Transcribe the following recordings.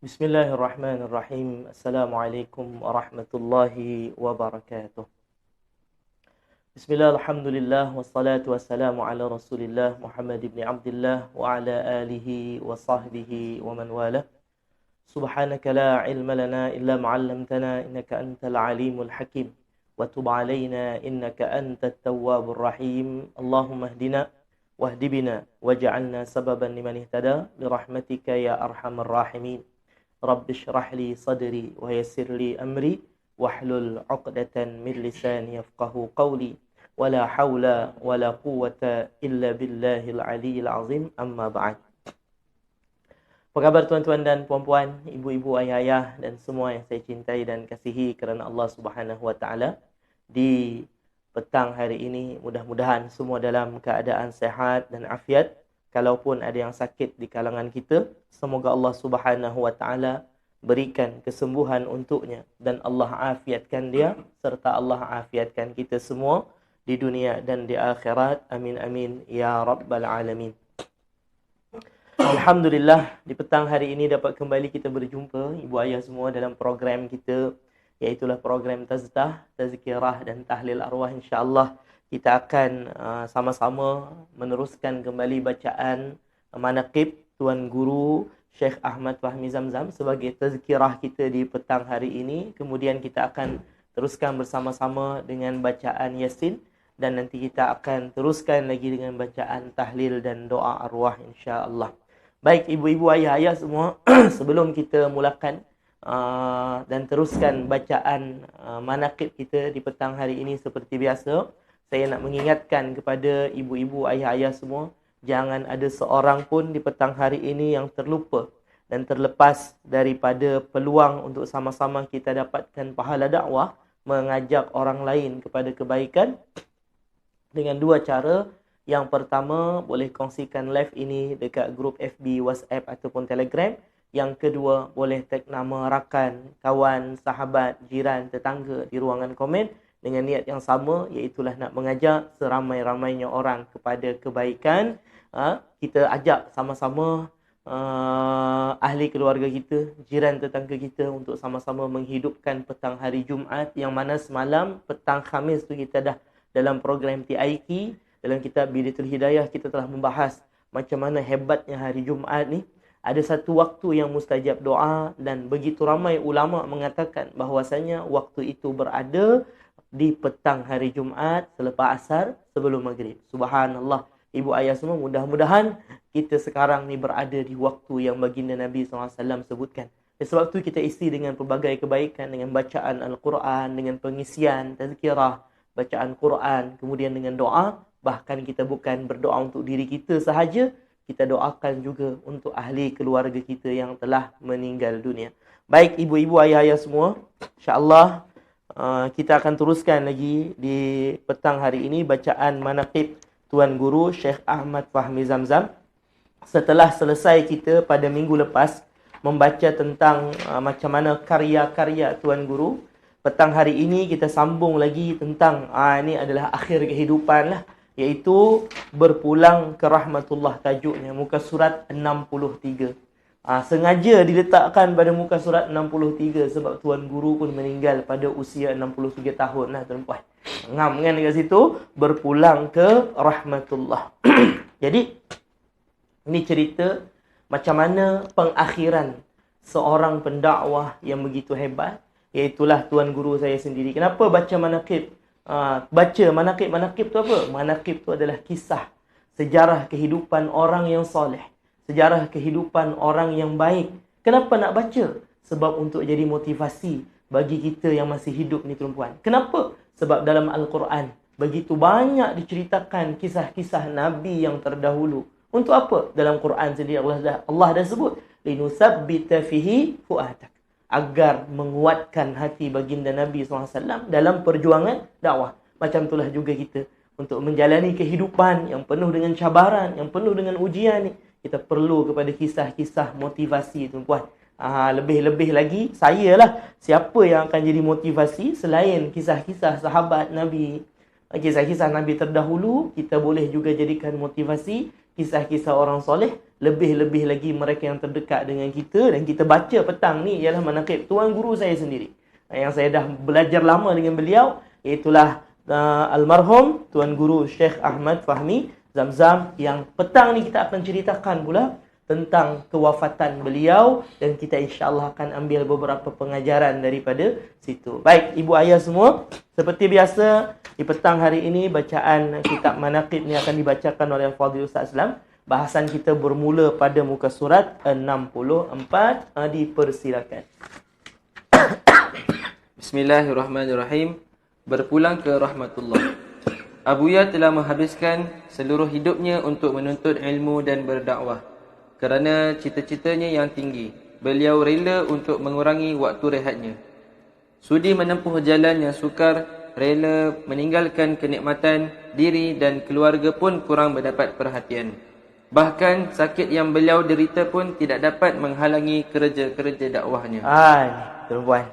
Bismillahirrahmanirrahim. Assalamualaikum warahmatullahi wabarakatuh. Bismillah, alhamdulillah, wassalatu wassalamu ala rasulillah Muhammad ibn Abdullah wa ala alihi wa sahbihi wa man wala. Subhanaka la ilma lana illa ma'allamtana innaka antal alimul hakim. Wa tub alayna innaka antat tawwabur rahim. Allahumma hdina wahdi bina waj'alna sababan liman ihtada birahmatika ya arhamar rahimin. Rabbi shrah li sadri wa yassir li amri wahlul 'uqdatan min lisani yafqahu qawli wala haula wala quwwata illa billahil aliyyil azim, amma ba'd. Apa khabar tuan-tuan dan puan-puan, ibu-ibu, ayah-ayah dan semua yang saya cintai dan kasihi kerana Allah Subhanahu wa taala. Di petang hari ini mudah-mudahan semua dalam keadaan sehat dan afiat. Kalaupun ada yang sakit di kalangan kita, semoga Allah Subhanahu wa taala berikan kesembuhan untuknya dan Allah afiatkan dia serta Allah afiatkan kita semua di dunia dan di akhirat. Amin amin ya rabbal alamin. Alhamdulillah, di petang hari ini dapat kembali kita berjumpa ibu ayah semua dalam program kita, iaitulah program tazkirah dan tahlil arwah. Insya-Allah kita akan sama-sama meneruskan kembali bacaan manaqib Tuan Guru Syekh Ahmad Fahmi Zamzam sebagai tazkirah kita di petang hari ini. Kemudian kita akan teruskan bersama-sama dengan bacaan Yasin dan nanti kita akan teruskan lagi dengan bacaan tahlil dan doa arwah, insya-Allah. Baik ibu-ibu, ayah-ayah semua, sebelum kita mulakan dan teruskan bacaan manaqib kita di petang hari ini seperti biasa, saya nak mengingatkan kepada ibu-ibu, ayah-ayah semua, jangan ada seorang pun di petang hari ini yang terlupa dan terlepas daripada peluang untuk sama-sama kita dapatkan pahala dakwah, mengajak orang lain kepada kebaikan dengan dua cara. Yang pertama, boleh kongsikan live ini dekat grup FB, WhatsApp ataupun Telegram. Yang kedua, boleh tag nama rakan, kawan, sahabat, jiran, tetangga di ruangan komen dengan niat yang sama, iaitulah nak mengajak seramai-ramainya orang kepada kebaikan. Kita ajak sama-sama ahli keluarga kita, jiran tetangga kita untuk sama-sama menghidupkan petang hari Jumaat, yang mana semalam petang Khamis tu kita dah dalam program TIQ, dalam kitab Bidayatul Hidayah kita telah membahas macam mana hebatnya hari Jumaat ni. Ada satu waktu yang mustajab doa dan begitu ramai ulama mengatakan bahawasanya waktu itu berada di petang hari Jumaat selepas asar sebelum maghrib. Subhanallah. Ibu ayah semua, mudah-mudahan kita sekarang ni berada di waktu yang baginda Nabi SAW sebutkan. Dan sebab tu kita isi dengan pelbagai kebaikan, dengan bacaan Al-Quran, dengan pengisian tazkirah, bacaan Quran, kemudian dengan doa. Bahkan kita bukan berdoa untuk diri kita sahaja, kita doakan juga untuk ahli keluarga kita yang telah meninggal dunia. Baik ibu-ibu, ayah-ayah semua, insya-Allah kita akan teruskan lagi di petang hari ini bacaan manaqib Tuan Guru Syekh Ahmad Fahmi Zamzam. Setelah selesai kita pada minggu lepas membaca tentang macam mana karya-karya Tuan Guru, petang hari ini kita sambung lagi tentang ini adalah akhir kehidupan lah, iaitu berpulang ke rahmatullah, tajuknya muka surat 63. Sengaja diletakkan pada muka surat 63 sebab Tuan Guru pun meninggal pada usia 63 tahun lah tuan-puan. Ngam kan dekat situ, berpulang ke rahmatullah. Jadi ini cerita macam mana pengakhiran seorang pendakwah yang begitu hebat, iaitulah Tuan Guru saya sendiri. Kenapa baca manaqib? Baca manaqib tu apa? Manaqib tu adalah kisah, sejarah kehidupan orang yang soleh, sejarah kehidupan orang yang baik. Kenapa nak baca? Sebab untuk jadi motivasi bagi kita yang masih hidup ni tuan-puan. Kenapa? Sebab dalam Al-Quran begitu banyak diceritakan kisah-kisah Nabi yang terdahulu. Untuk apa? Dalam Quran sendiri Allah dah sebut, linusabbita fihi fu'atak, agar menguatkan hati baginda Nabi SAW dalam perjuangan dakwah. Macam itulah juga kita untuk menjalani kehidupan yang penuh dengan cabaran, yang penuh dengan ujian ni, kita perlu kepada kisah-kisah motivasi tuan-puan. Lebih-lebih lagi, saya lah siapa yang akan jadi motivasi selain kisah-kisah sahabat Nabi, kisah-kisah Nabi terdahulu. Kita boleh juga jadikan motivasi kisah-kisah orang soleh, lebih-lebih lagi mereka yang terdekat dengan kita. Dan kita baca petang ni ialah manaqib tuan guru saya sendiri, yang saya dah belajar lama dengan beliau, iaitulah almarhum Tuan Guru Syekh Ahmad Fahmi Zamzam, yang petang ni kita akan ceritakan pula tentang kewafatan beliau, dan kita insya-Allah akan ambil beberapa pengajaran daripada situ. Baik, ibu ayah semua, seperti biasa di petang hari ini bacaan kitab manaqib ni akan dibacakan oleh Al-Fadhil Ustaz Aslam. Bahasan kita bermula pada muka surat 64. Dipersilakan. Bismillahirrahmanirrahim. Berpulang ke rahmatullah. Abuya telah menghabiskan seluruh hidupnya untuk menuntut ilmu dan berdakwah. Kerana cita-citanya yang tinggi, beliau rela untuk mengurangi waktu rehatnya. Sudi menempuh jalan yang sukar, rela meninggalkan kenikmatan diri dan keluarga pun kurang mendapat perhatian. Bahkan sakit yang beliau derita pun tidak dapat menghalangi kerja-kerja dakwahnya. Tuan-puan,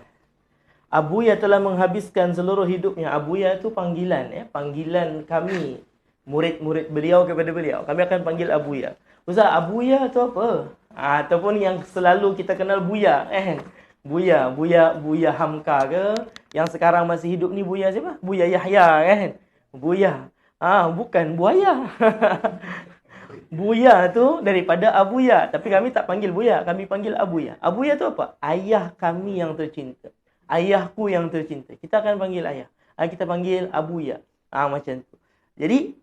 Abuya telah menghabiskan seluruh hidupnya. Abuya itu panggilan, panggilan kami, murid-murid beliau kepada beliau. Kami akan panggil Abuya. Ustaz, Abuya itu apa? Ataupun yang selalu kita kenal Buya, Buya Hamka ke? Yang sekarang masih hidup ni Buya siapa? Buya Yahya, kan? Buya. Bukan buaya. Buya tu daripada Abuya, tapi kami tak panggil Buya, kami panggil Abuya. Abuya tu apa? Ayah kami yang tercinta. Ayahku yang tercinta. Kita akan panggil ayah. Kita panggil Abuya. Macam tu. Jadi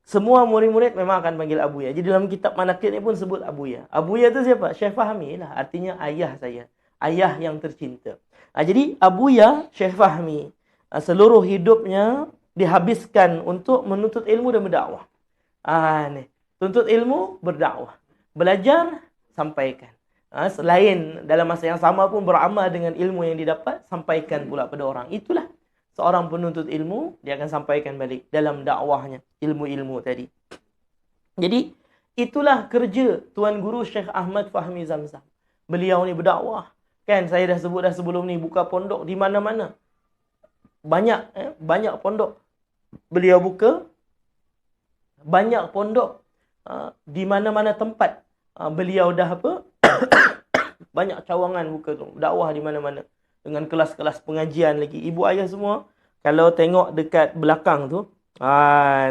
semua murid-murid memang akan panggil Abuya. Jadi dalam kitab manaqib ni pun sebut Abuya. Abuya tu siapa? Syekh Fahmi lah. Artinya ayah saya. Ayah yang tercinta. Jadi Abuya, Syekh Fahmi, seluruh hidupnya dihabiskan untuk menuntut ilmu dan berdakwah. Ni. Tuntut ilmu, berdakwah. Belajar, sampaikan. Selain dalam masa yang sama pun beramal dengan ilmu yang didapat, sampaikan pula pada orang. Itulah seorang penuntut ilmu, dia akan sampaikan balik dalam dakwahnya, ilmu-ilmu tadi. Jadi, itulah kerja Tuan Guru Syekh Ahmad Fahmi Zamzam. Beliau ni berdakwah. Kan, saya dah sebut dah sebelum ni, buka pondok di mana-mana. Banyak pondok. Beliau buka banyak pondok. Di mana-mana tempat. Beliau dah banyak cawangan buka tu, dakwah di mana-mana dengan kelas-kelas pengajian lagi. Ibu ayah semua kalau tengok dekat belakang tu,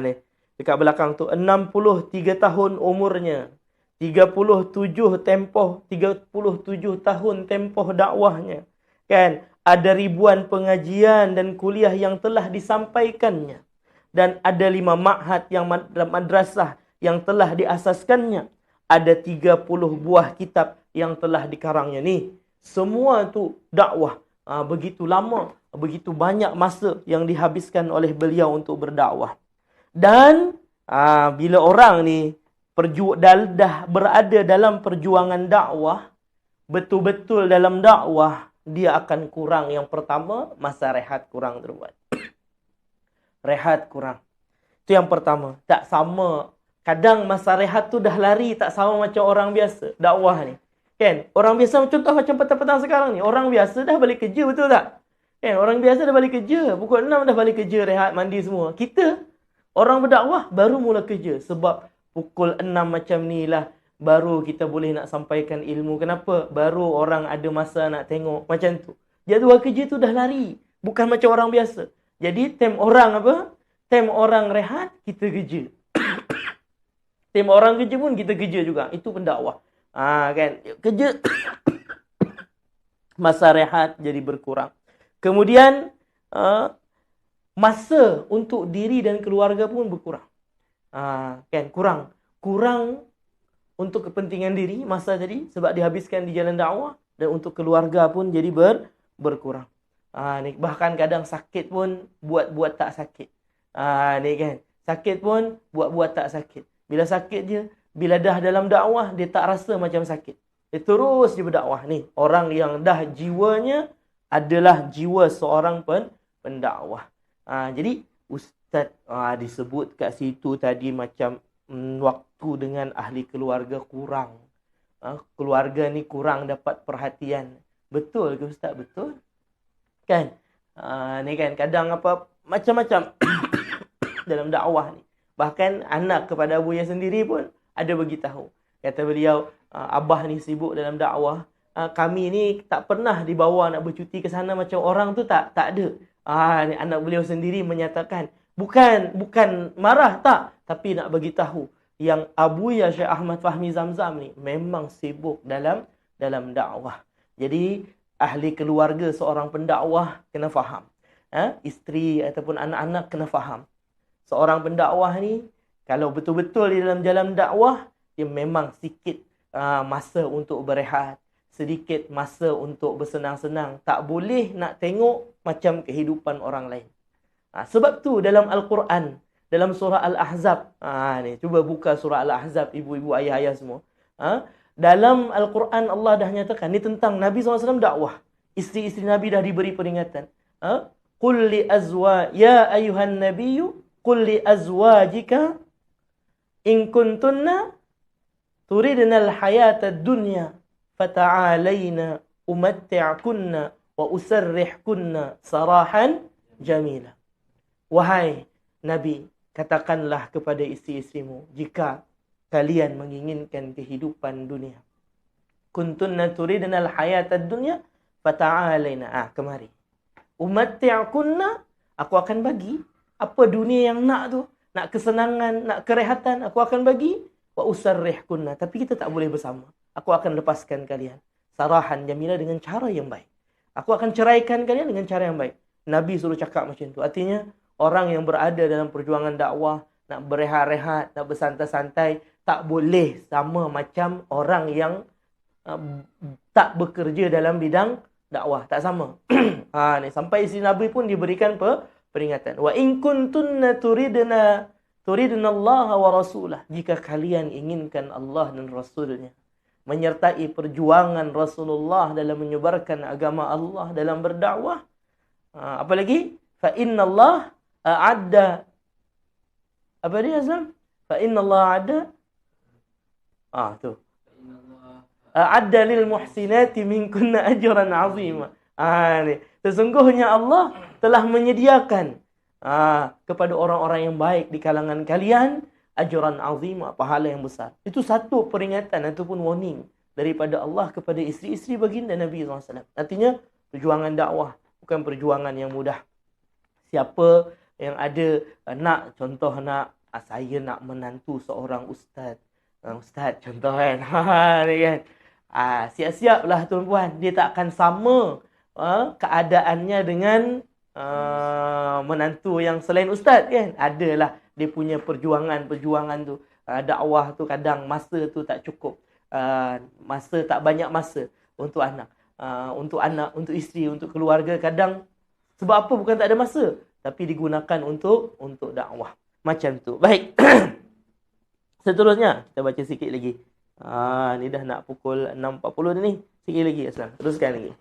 ni dekat belakang tu 63 tahun umurnya, 37 tahun tempoh dakwahnya, kan? Ada ribuan pengajian dan kuliah yang telah disampaikannya, dan ada 5 ma'had yang madrasah yang telah diasaskannya. Ada 30 buah kitab yang telah dikarangnya. Ni semua tu dakwah. Begitu lama, begitu banyak masa yang dihabiskan oleh beliau untuk berdakwah. Dan bila orang ni dah berada dalam perjuangan dakwah, betul-betul dalam dakwah, dia akan kurang. Yang pertama, masa rehat kurang terbuat. Rehat kurang. Itu yang pertama. Tak sama. Kadang masa rehat tu dah lari, tak sama macam orang biasa dakwah ni. Kan? Orang biasa contoh macam petang-petang sekarang ni. Orang biasa dah balik kerja, betul tak? Kan? Orang biasa dah balik kerja. Pukul 6 dah balik kerja, rehat, mandi semua. Kita, orang berdakwah, baru mula kerja. Sebab pukul 6 macam ni lah, baru kita boleh nak sampaikan ilmu. Kenapa? Baru orang ada masa nak tengok. Macam tu. Jadual kerja tu dah lari. Bukan macam orang biasa. Jadi, time orang rehat, kita kerja. Time orang kerja pun kita kerja juga. Itu pendakwah. Kan? Kerja masa rehat jadi berkurang. Kemudian masa untuk diri dan keluarga pun berkurang. Kan? Kurang untuk kepentingan diri masa tadi sebab dihabiskan di jalan dakwah, dan untuk keluarga pun jadi berkurang. Bahkan kadang sakit pun buat tak sakit. Ni kan. Sakit pun buat tak sakit. Bila sakit dia, bila dah dalam dakwah, dia tak rasa macam sakit. Dia terus dia berdakwah. Ni, orang yang dah jiwanya adalah jiwa seorang pendakwah. Jadi, Ustaz disebut kat situ tadi macam waktu dengan ahli keluarga kurang. Keluarga ni kurang dapat perhatian. Betul ke Ustaz? Betul. Kan? Ni kan, kadang macam-macam dalam dakwah ni. Bahkan anak kepada Abuya sendiri pun ada beritahu. Kata beliau, abah ni sibuk dalam dakwah. Kami ni tak pernah dibawa nak bercuti ke sana macam orang tu tak ada. Ni anak beliau sendiri menyatakan, bukan marah tak, tapi nak bagi tahu yang Abuya Syekh Ahmad Fahmi Zamzam ni memang sibuk dalam dakwah. Jadi ahli keluarga seorang pendakwah kena faham. Isteri ataupun anak-anak kena faham. Seorang pendakwah ni kalau betul-betul di dalam jalan dakwah, dia memang sikit masa untuk berehat, sedikit masa untuk bersenang-senang. Tak boleh nak tengok macam kehidupan orang lain. Sebab tu dalam Al-Quran, dalam surah Al-Ahzab, ni cuba buka surah Al-Ahzab, ibu-ibu, ayah-ayah semua. Dalam Al-Quran Allah dah nyatakan, ni tentang Nabi SAW dakwah. Isteri-isteri Nabi dah diberi peringatan. Qul li ya ayuhan nabiyyu, qul li azwajika in kuntunna turidna al-hayata ad-dunya fata'alayna umatti'kunna wa usarrihkunna sarahan jamila. Wahai Nabi, katakanlah kepada isteri-isterimu, jika kalian menginginkan kehidupan dunia. Kuntunna turidna al-hayata ad-dunya fata'alayna. Kemari. Umatti'kunna, aku akan bagi apa dunia yang nak tu. Nak kesenangan, nak kerehatan, aku akan bagi. Wa usarrihkunna, tapi kita tak boleh bersama. Aku akan lepaskan kalian. Sarahan jamila, dengan cara yang baik. Aku akan ceraikan kalian dengan cara yang baik. Nabi suruh cakap macam tu. Artinya, orang yang berada dalam perjuangan dakwah, nak berehat-rehat, nak bersantai-santai, tak boleh sama macam orang yang tak bekerja dalam bidang dakwah. Tak sama. Ni sampai isteri Nabi pun diberikan peringatan. Wa in kuntunna turidna Allah wa rasulah. Jika kalian inginkan Allah dan Rasulnya, menyertai perjuangan Rasulullah dalam menyebarkan agama Allah, dalam berdakwah. Apa lagi? Fa inna Allah a'adda. Apa dia Azlam? Fa inna Allah a'adda. Tu. A'adda lil muhsinati minkunna ajran 'azima. Ni. Sesungguhnya Allah telah menyediakan kepada orang-orang yang baik di kalangan kalian ajran 'azima, pahala yang besar. Itu satu peringatan ataupun warning daripada Allah kepada isteri-isteri baginda Nabi SAW. Artinya perjuangan dakwah bukan perjuangan yang mudah. Siapa yang ada contoh saya nak menantu seorang ustaz. Ustaz contoh kan. Ni kan. Siap-siaplah tuan-puan, dia tak akan sama keadaannya dengan menantu yang selain ustaz kan. Adalah dia punya perjuangan tu. Dakwah tu kadang masa tu tak cukup. Masa tak banyak masa untuk anak. Untuk isteri, untuk keluarga. Kadang sebab apa bukan tak ada masa, tapi digunakan untuk dakwah. Macam tu. Baik. Seterusnya kita baca sikit lagi. Ni dah nak pukul 6.40 ni. Sikit lagi Aslan. Teruskan lagi.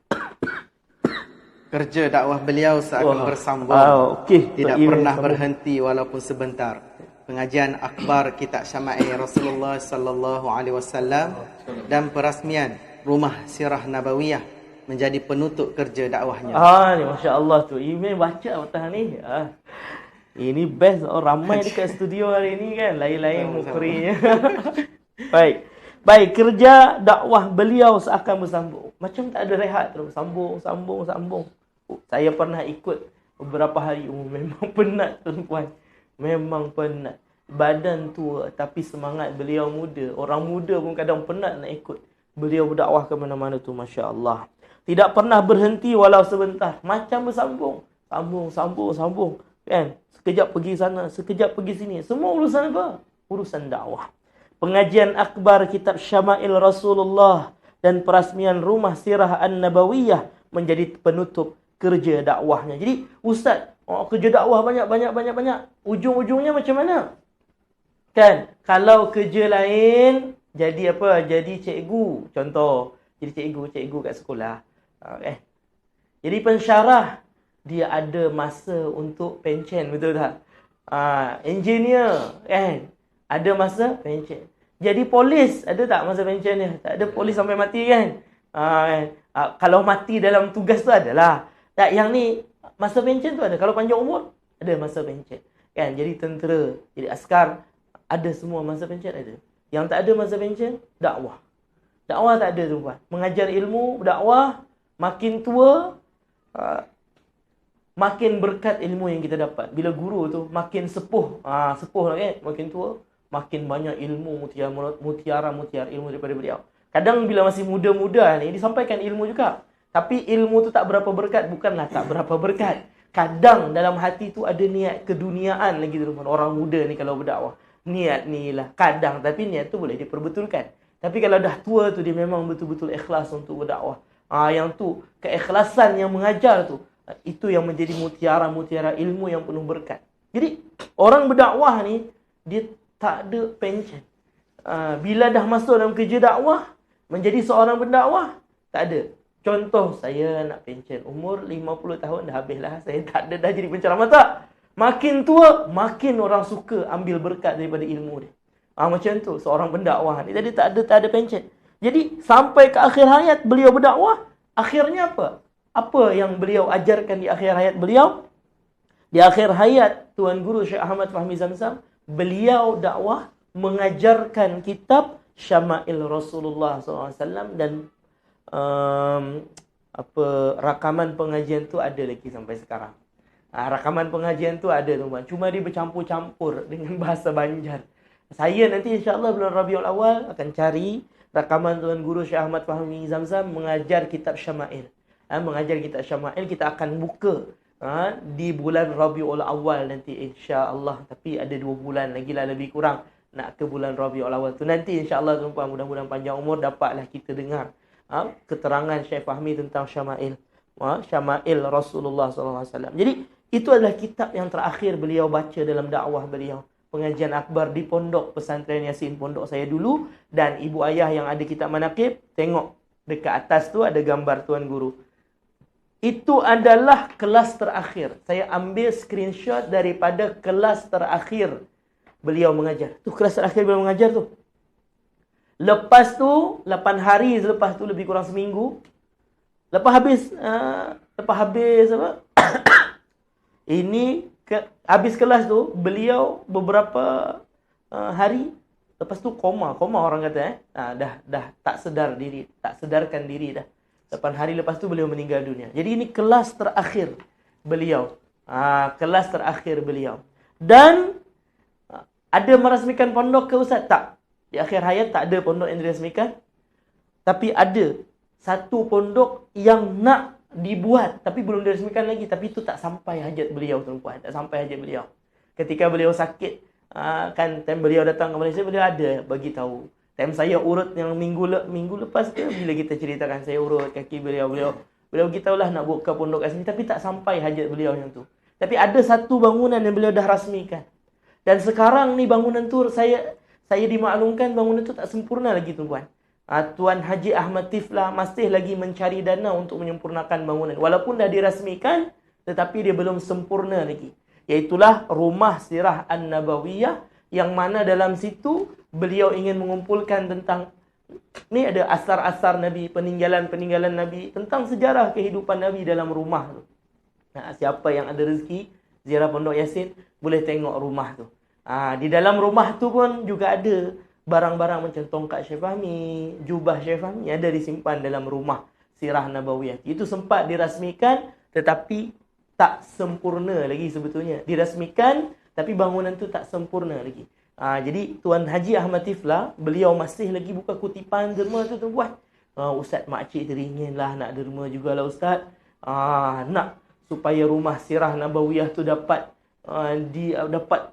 Kerja dakwah beliau seakan bersambung. Tidak pernah berhenti walaupun sebentar. Pengajian akbar kitab Syama'il Rasulullah sallallahu alaihi wasallam dan perasmian Rumah Sirah Nabawiyah menjadi penutup kerja dakwahnya. Ni masya-Allah tu. Email baca atas ni. Ini best. Ramai dekat studio hari ni kan. Lain-lain mukrinya. Baik, kerja dakwah beliau seakan bersambung. Macam tak ada rehat terus. Sambung. Saya pernah ikut beberapa hari. Memang penat tuan-puan. Memang penat. Badan tua tapi semangat beliau muda. Orang muda pun kadang penat nak ikut. Beliau berdakwah ke mana-mana tu, masya-Allah. Tidak pernah berhenti walau sebentar. Macam bersambung. Sambung. Kan? Sekejap pergi sana, sekejap pergi sini. Semua urusan apa? Urusan dakwah. Pengajian akbar kitab Syama'il Rasulullah dan perasmian Rumah Sirah An-Nabawiyah menjadi penutup kerja dakwahnya. Jadi, ustaz, kerja dakwah banyak. Ujung-ujungnya macam mana? Kan? Kalau kerja lain, jadi apa? Jadi cikgu. Contoh, jadi cikgu kat sekolah. Jadi pensyarah, dia ada masa untuk pencen, betul tak? Engineer, kan? Ada masa pencen. Jadi polis, ada tak masa pencen dia? Tak ada, polis sampai mati kan? Kalau mati dalam tugas tu adalah. Tak, yang ni masa pencen tu ada. Kalau panjang umur, ada masa pencen. kan, jadi tentera, jadi askar, ada semua. Masa pencen ada. Yang tak ada masa pencen, dakwah. Dakwah tak ada tuan. Mengajar ilmu, dakwah, makin tua, makin berkat ilmu yang kita dapat. Bila guru tu makin sepuh, sepuh kan, makin tua, makin banyak ilmu, mutiara ilmu daripada beliau. Kadang bila masih muda-muda ni disampaikan ilmu juga. Tapi ilmu tu tak berapa berkat, bukanlah tak berapa berkat. Kadang dalam hati tu ada niat keduniaan lagi tu. Orang muda ni kalau berdakwah, niat ni lah kadang, tapi niat tu boleh diperbetulkan. Tapi kalau dah tua tu dia memang betul-betul ikhlas untuk berdakwah. Yang tu keikhlasan yang mengajar tu, itu yang menjadi mutiara-mutiara ilmu yang penuh berkat. Jadi orang berdakwah ni dia tak ada pencen. Bila dah masuk dalam kerja dakwah, menjadi seorang pendakwah, tak ada. Contoh, saya nak pencen umur 50 tahun dah habislah. Saya tak ada dah jadi penceramah, tak. Makin tua, makin orang suka ambil berkat daripada ilmu dia. Macam tu seorang pendakwah ni. Jadi tak ada pencen. Jadi sampai ke akhir hayat beliau berdakwah, akhirnya apa? Apa yang beliau ajarkan di akhir hayat beliau? Di akhir hayat Tuan Guru Syekh Ahmad Fahmi Zamzam, beliau dakwah mengajarkan kitab Syama'il Rasulullah SAW dan rakaman pengajian tu ada lagi sampai sekarang. Rakaman pengajian tu ada tuan. Cuma dia bercampur-campur dengan bahasa Banjar. Saya nanti insya-Allah bulan Rabiul Awal akan cari rakaman Tuan Guru Syekh Ahmad Fahmi Zamzam mengajar kitab Syama'il. Mengajar kitab Syama'il kita akan buka di bulan Rabiul Awal nanti insya-Allah. Tapi ada 2 bulan lagi lah lebih kurang nak ke bulan Rabiul Awal tu. Nanti insya-Allah tuan-tuan, mudah-mudahan panjang umur dapatlah kita dengar keterangan Syekh Fahmi tentang Syama'il. Syama'il Rasulullah SAW. Jadi itu adalah kitab yang terakhir beliau baca dalam dakwah beliau. Pengajian akbar di pondok pesantren Yasin, pondok saya dulu. Dan ibu ayah yang ada kitab manaqib, tengok dekat atas tu ada gambar Tuan Guru. Itu adalah kelas terakhir. Saya ambil screenshot daripada kelas terakhir beliau mengajar. Tu kelas terakhir beliau mengajar tu. Lepas tu 8 hari selepas tu, lebih kurang seminggu, lepas habis apa? Habis kelas tu beliau beberapa hari lepas tu koma orang kata dah tak sedarkan diri dah. 8 hari lepas tu beliau meninggal dunia. Jadi ini kelas terakhir beliau. Kelas terakhir beliau. Dan ada merasmikan pondok ke Ustaz? Tak. Di akhir hayat tak ada pondok yang dirasmikan. Tapi ada satu pondok yang nak dibuat tapi belum dirasmikan lagi. Tapi itu tak sampai hajat beliau tuan-tuan. Tak sampai hajat beliau. Ketika beliau sakit, kan time beliau datang ke Malaysia, beliau ada bagi tahu. Time saya urut yang minggu lepas ke, bila kita ceritakan saya urut kaki beliau beritahu lah nak buka pondok kat sini. Tapi tak sampai hajat beliau yang tu. Tapi ada satu bangunan yang beliau dah rasmikan. Dan sekarang ni bangunan tu saya dimaklumkan bangunan tu tak sempurna lagi tuan-tuan. Tuan Haji Ahmad Tiflah masih lagi mencari dana untuk menyempurnakan bangunan. Walaupun dah dirasmikan, tetapi dia belum sempurna lagi. Iaitulah Rumah Sirah An-Nabawiyah, yang mana dalam situ beliau ingin mengumpulkan tentang, ni ada asar-asar Nabi, peninggalan-peninggalan Nabi, tentang sejarah kehidupan Nabi dalam rumah tu. Siapa yang ada rezeki ziarah Pondok Yasin, boleh tengok rumah tu. Di dalam rumah tu pun juga ada barang-barang macam tongkat Syekh Fahmi, jubah Syekh Fahmi ada disimpan dalam rumah Sirah Nabawiyah. Itu sempat dirasmikan tetapi tak sempurna lagi sebetulnya. Dirasmikan tapi bangunan tu tak sempurna lagi. Jadi Tuan Haji Ahmad Tiflah, beliau masih lagi buka kutipan derma tu tuan-tuan. Ustaz makcik teringinlah nak derma jugalah Ustaz. Nak supaya rumah Sirah Nabawiyah tu dapat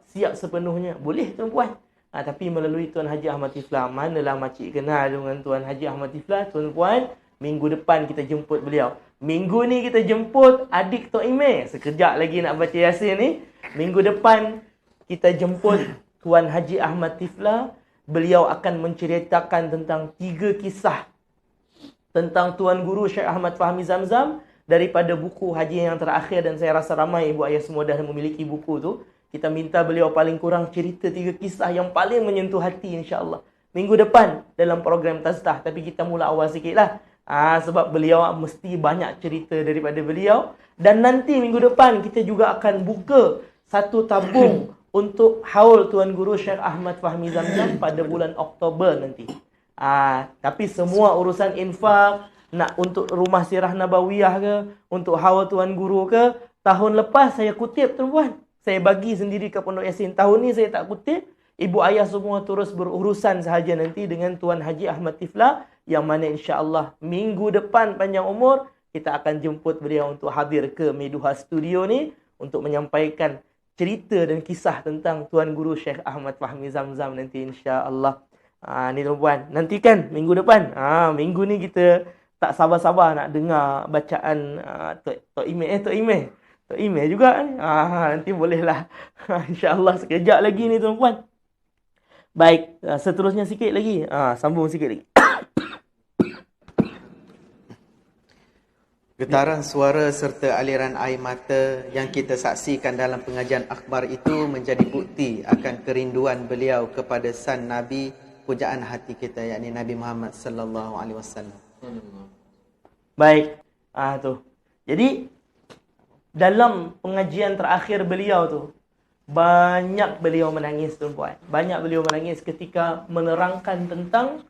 siap sepenuhnya. Boleh tuan-puan. Tapi melalui Tuan Haji Ahmad Tiflah. Manalah makcik kenal dengan Tuan Haji Ahmad Tiflah, tuan-puan. Minggu depan kita jemput beliau. Minggu ni kita jemput adik Tok Ime. Sekejap lagi nak baca Yasin ni. Minggu depan kita jemput Tuan Haji Ahmad Tiflah. Beliau akan menceritakan tentang 3 kisah tentang Tuan Guru Syekh Ahmad Fahmi Zamzam daripada buku haji yang terakhir. Dan saya rasa ramai ibu ayah semua dah memiliki buku tu. Kita minta beliau paling kurang cerita 3 kisah yang paling menyentuh hati insya-Allah. Minggu depan dalam program Taztah. Tapi kita mula awal sikit lah. Sebab beliau mesti banyak cerita daripada beliau. Dan nanti minggu depan kita juga akan buka satu tabung untuk haul Tuan Guru Syekh Ahmad Fahmi Zamzam pada bulan Oktober nanti. Tapi semua urusan infak, nak untuk rumah sirah nabawiyah ke, untuk haul Tuan Guru ke, tahun lepas saya kutip tuan-puan. Saya bagi sendiri ke Pondok Yasin. Tahun ni saya tak kutip. Ibu ayah semua terus berurusan sahaja nanti dengan Tuan Haji Ahmad Tiflah, yang mana insya-Allah minggu depan panjang umur kita akan jemput beliau untuk hadir ke Meduha Studio ni untuk menyampaikan cerita dan kisah tentang Tuan Guru Syekh Ahmad Fahmi Zamzam nanti insya-Allah. Ni tuan-puan, nantikan minggu depan. Minggu ni kita tak sabar-sabar nak dengar bacaan Tok Imeh juga ni. Nanti bolehlah insya-Allah sekejap lagi ni tuan-puan. Baik, seterusnya sikit lagi. Sambung sikit lagi. Getaran suara serta aliran air mata yang kita saksikan dalam pengajian akhbar itu menjadi bukti akan kerinduan beliau kepada san Nabi pujaan hati kita, yakni Nabi Muhammad sallallahu alaihi wasallam. Baik. Tu. Jadi dalam pengajian terakhir beliau tu, banyak beliau menangis tuan-puan. Banyak beliau menangis ketika menerangkan tentang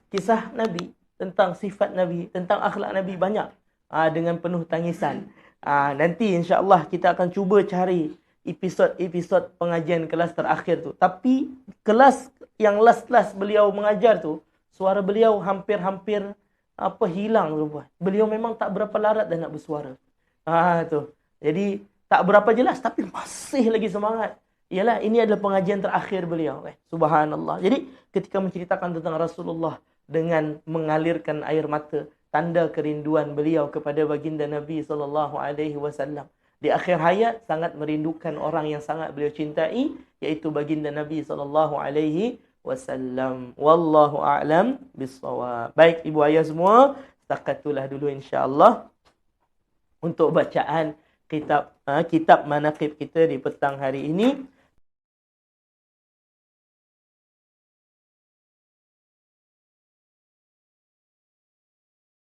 kisah Nabi, tentang sifat Nabi, tentang akhlak Nabi, banyak. Dengan penuh tangisan. Nanti insya-Allah kita akan cuba cari episod-episod pengajian kelas terakhir tu. Tapi kelas yang last beliau mengajar tu, suara beliau hampir-hampir hilang tuan-puan. Beliau memang tak berapa larat dah nak bersuara. Tu. Jadi tak berapa jelas tapi masih lagi semangat. Ialah ini adalah pengajian terakhir beliau. Subhanallah. Jadi ketika menceritakan tentang Rasulullah dengan mengalirkan air mata, tanda kerinduan beliau kepada baginda Nabi SAW. Di akhir hayat sangat merindukan orang yang sangat beliau cintai, iaitu baginda Nabi SAW. Wallahu a'lam bissawab. Baik ibu ayah semua, setakat itulah dulu insya-Allah untuk bacaan kitab manaqib kita di petang hari ini.